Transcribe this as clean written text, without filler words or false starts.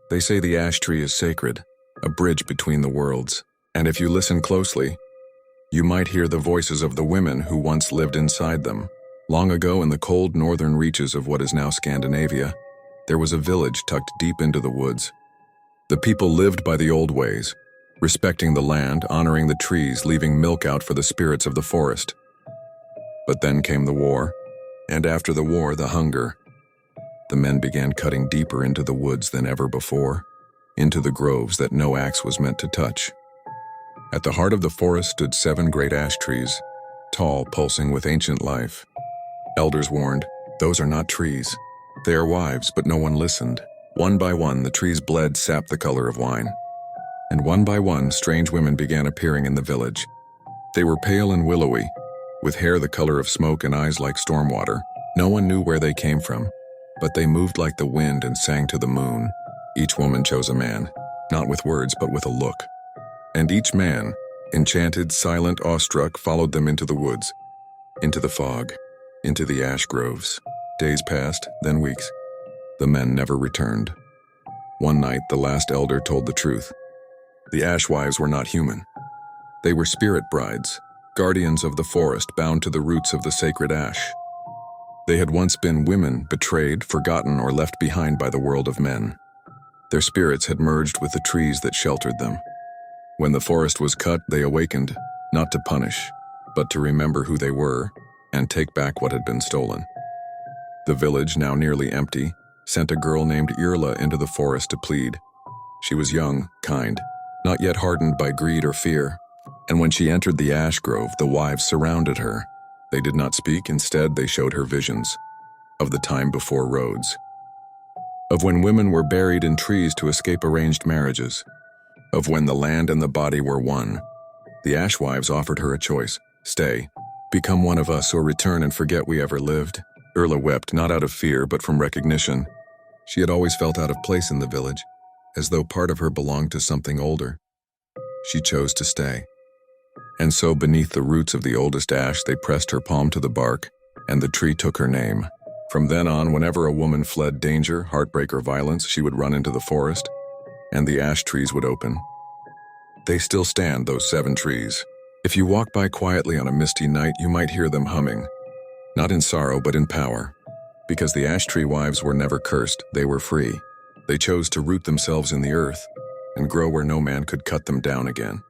They say the ash tree is sacred, a bridge between the worlds, and if you listen closely, you might hear the voices of the women who once lived inside them. Long ago, in the cold northern reaches of what is now Scandinavia, there was a village tucked deep into the woods. The people lived by the old ways, respecting the land, honoring the trees, leaving milk out for the spirits of the forest. But then came the war, and after the war, the hunger. The men began cutting deeper into the woods than ever before, into the groves that no axe was meant to touch. At the heart of the forest stood 7 great ash trees, tall, pulsing with ancient life. Elders warned, "Those are not trees. They are wives," but no one listened. One by one, the trees bled sap the color of wine. And one by one, strange women began appearing in the village. They were pale and willowy, with hair the color of smoke and eyes like storm water. No one knew where they came from, but they moved like the wind and sang to the moon. Each woman chose a man, not with words but with a look. And each man, enchanted, silent, awestruck, followed them into the woods, into the fog, into the ash groves. Days passed, then weeks. The men never returned. One night, the last elder told the truth. The ash wives were not human. They were spirit brides, guardians of the forest bound to the roots of the sacred ash. They had once been women betrayed, forgotten, or left behind by the world of men. Their spirits had merged with the trees that sheltered them. When the forest was cut, they awakened, not to punish, but to remember who they were and take back what had been stolen. The village, now nearly empty, sent a girl named Irla into the forest to plead. She was young, kind, not yet hardened by greed or fear, and when she entered the ash grove, the wives surrounded her. They did not speak, instead they showed her visions of the time before roads, of when women were buried in trees to escape arranged marriages, of when the land and the body were one. The ash wives offered her a choice: stay, become one of us, or return and forget we ever lived. Irla wept, not out of fear, but from recognition. She had always felt out of place in the village, as though part of her belonged to something older. She chose to stay. And so beneath the roots of the oldest ash, they pressed her palm to the bark, and the tree took her name. From then on, whenever a woman fled danger, heartbreak, or violence, she would run into the forest, and the ash trees would open. They still stand, those 7 trees. If you walk by quietly on a misty night, you might hear them humming, not in sorrow, but in power. Because the ash tree wives were never cursed, they were free. They chose to root themselves in the earth and grow where no man could cut them down again.